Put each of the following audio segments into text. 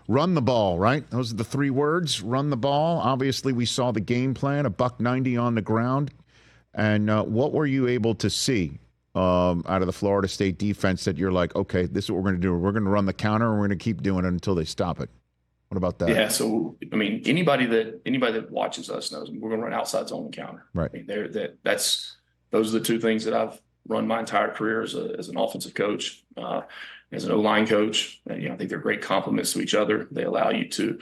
Run the ball, right? Those are the three words. Run the ball. Obviously, we saw the game plan, a $190 on the ground. And what were you able to see out of the Florida State defense that you're like, okay, this is what we're going to do. We're going to run the counter, and we're going to keep doing it until they stop it. What about that? Yeah, so I mean, anybody that watches us knows we're going to run outside zone and counter. Right. I mean, those are the two things that I've run my entire career as an offensive coach, as an O-line coach. And, I think they're great complements to each other. They allow you to,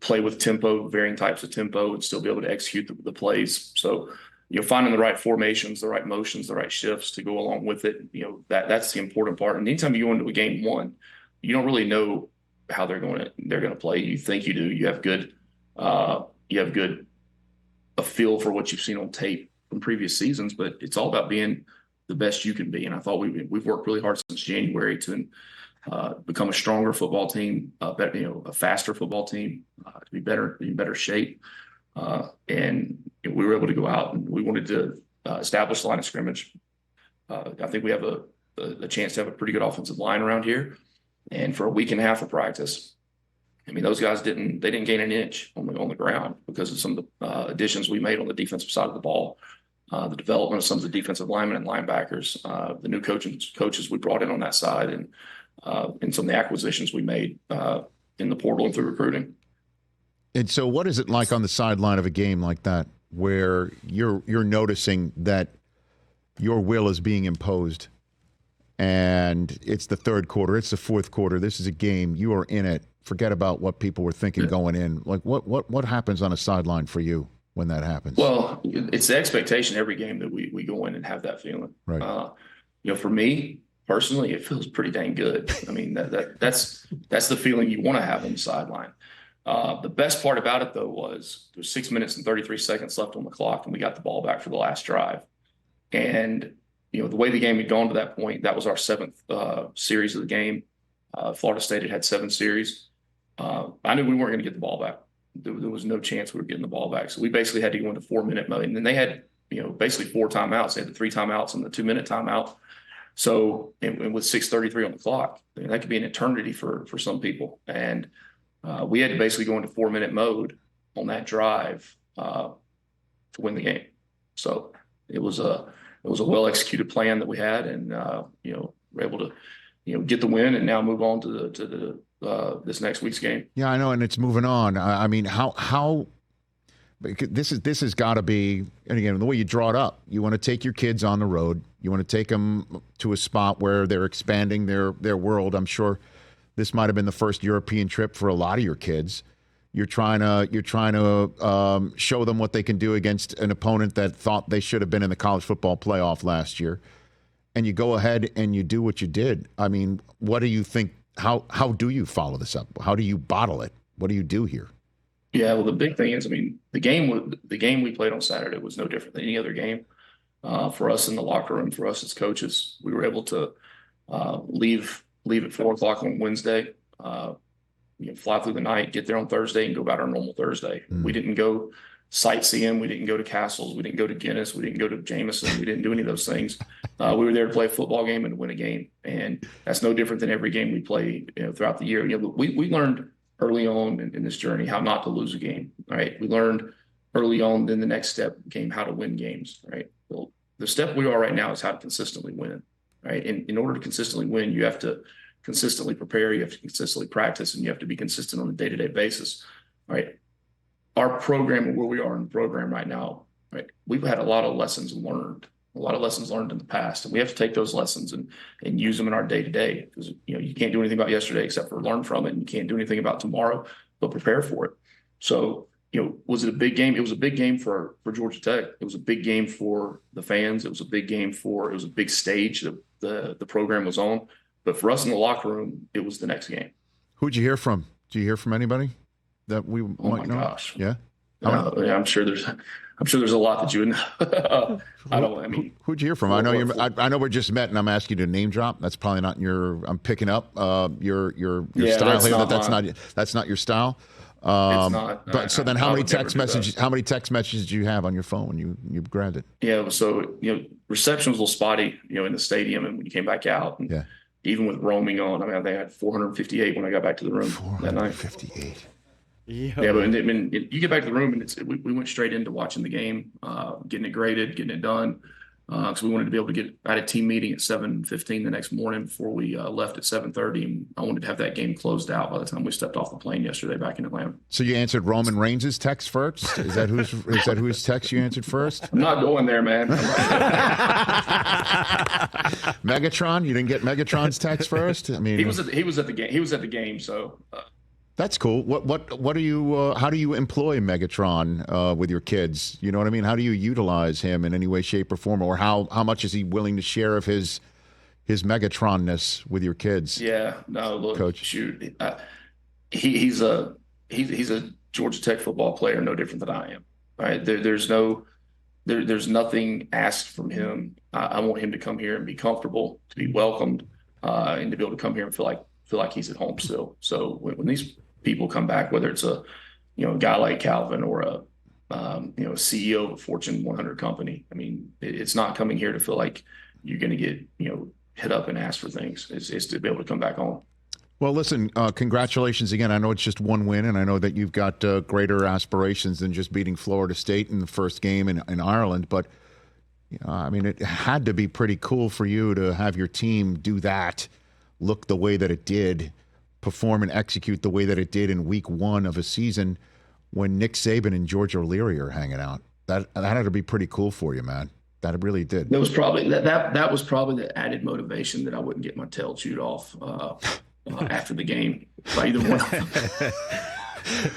play with tempo, varying types of tempo, and still be able to execute the plays. So, finding the right formations, the right motions, the right shifts to go along with it. That's the important part. And anytime you go into a game one, you don't really know how they're going to play. You think you do. You have a feel for what you've seen on tape from previous seasons, but it's all about being the best you can be. And I thought we've worked really hard since January to become a stronger football team, a faster football team, to be in better shape. And we were able to go out and we wanted to establish the line of scrimmage. I think we have a chance to have a pretty good offensive line around here. And for a week and a half of practice, I mean, those guys didn't gain an inch on the ground because of some of the additions we made on the defensive side of the ball, the development of some of the defensive linemen and linebackers, the new coaches we brought in on that side, and some of the acquisitions we made in the portal and through recruiting. And so, what is it like on the sideline of a game like that, where you're noticing that your will is being imposed? And it's the third quarter, it's the fourth quarter. This is a game. You are in it. Forget about what people were thinking going in. Like what happens on a sideline for you when that happens? Well, it's the expectation every game that we go in and have that feeling. Right. For me personally, it feels pretty dang good. I mean, that's the feeling you want to have on the sideline. The best part about it though was there was 6 minutes and 33 seconds left on the clock, and we got the ball back for the last drive. And the way the game had gone to that point, that was our seventh series of the game. Florida State had 7 series. I knew we weren't going to get the ball back. There was no chance we were getting the ball back. So we basically had to go into 4-minute mode. And then they had, basically 4 timeouts. They had the 3 timeouts and the 2-minute timeout. So, and with 6:33 on the clock, that could be an eternity for some people. And we had to basically go into 4-minute mode on that drive to win the game. So it was a well-executed plan that we had, and we're able to get the win and now move on to this next week's game. Yeah, I know, and it's moving on. I mean, how this has got to be, and again, the way you draw it up, you want to take your kids on the road. You want to take them to a spot where they're expanding their world. I'm sure this might have been the first European trip for a lot of your kids. You're trying to show them what they can do against an opponent that thought they should have been in the college football playoff last year. And you go ahead and you do what you did. I mean, what do you think? How do you follow this up? How do you bottle it? What do you do here? Yeah, well, the big thing is, I mean, the game we played on Saturday was no different than any other game. For us in the locker room, for us as coaches, we were able to leave at 4:00 on Wednesday. Fly through the night, get there on Thursday, and go about our normal Thursday. We didn't go sightseeing. We didn't go to castles. We didn't go to Guinness. We didn't go to Jameson. We didn't do any of those things. We were there to play a football game and win a game. And that's no different than every game we play throughout the year. We learned early on in this journey how not to lose a game, right? We learned early on, then the next step became how to win games, right? Well, the step we are right now is how to consistently win, right? And in order to consistently win, you have to consistently prepare, you have to consistently practice, and you have to be consistent on a day-to-day basis, right? Our program and where we are in the program right now, right? We've had a lot of lessons learned in the past, and we have to take those lessons and use them in our day-to-day, because you can't do anything about yesterday except for learn from it, and you can't do anything about tomorrow but prepare for it. So was it a big game? It was a big game for Georgia Tech. It was a big game for the fans. It was a big stage that the program was on. But for us in the locker room, it was the next game. Who'd you hear from? Do you hear from anybody that we might know? Oh my gosh! Yeah, yeah. I'm sure there's a lot that you would know. Who'd you hear from? I know we're just met, and I'm asking you to name drop. That's probably not your. I'm picking up your style here. That's not your style. It's not. But so then, how many text messages do you have on your phone when you grabbed it? Yeah. So reception was a little spotty, in the stadium, and when you came back out, and, even with roaming on. I mean, they had 458 when I got back to the room that night. 458. Yeah, but I mean, you get back to the room and we went straight into watching the game, getting it graded, getting it done. Because we wanted to be able to I had a team meeting at 7:15 the next morning before we left at 7:30, and I wanted to have that game closed out by the time we stepped off the plane yesterday back in Atlanta. So you answered Roman Reigns' text first? Is that whose text you answered first? I'm not going there, man. Megatron? You didn't get Megatron's text first? I mean, he was at the game. He was at the game, so. That's cool. What do you? How do you employ Megatron with your kids? You know what I mean? How do you utilize him in any way, shape, or form, or how much is he willing to share of his Megatronness with your kids? Yeah, no, look, Coach. Shoot, he's a Georgia Tech football player, no different than I am. Right? There's nothing asked from him. I want him to come here and be comfortable, to be welcomed, and to be able to come here and feel like he's at home still. So when these people come back, whether it's a guy like Calvin or a CEO of a Fortune 100 company, I mean, it's not coming here to feel like you're going to get hit up and asked for things. It's to be able to come back home. Well, listen, congratulations again. I know it's just one win, and I know that you've got greater aspirations than just beating Florida State in the first game in Ireland. But I mean, it had to be pretty cool for you to have your team do that, look the way that it did, perform and execute the way that it did in week one of a season when Nick Saban and George O'Leary are hanging out. That had to be pretty cool for you, man. That really did. That was probably that was probably the added motivation that I wouldn't get my tail chewed off after the game by either one of them.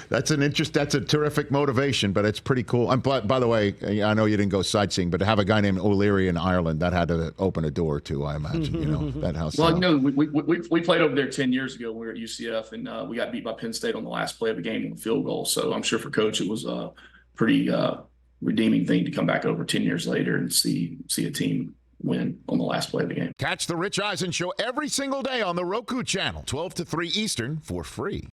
That's a terrific motivation, but it's pretty cool. And by the way, I know you didn't go sightseeing, but to have a guy named O'Leary in Ireland, that had to open a door too, I imagine. That house. Well, we played over there 10 years ago when we were at UCF, and we got beat by Penn State on the last play of the game on a field goal. So I'm sure for Coach it was a pretty redeeming thing to come back over 10 years later and see a team win on the last play of the game. Catch the Rich Eisen Show every single day on the Roku channel, 12 to 3 Eastern, for free.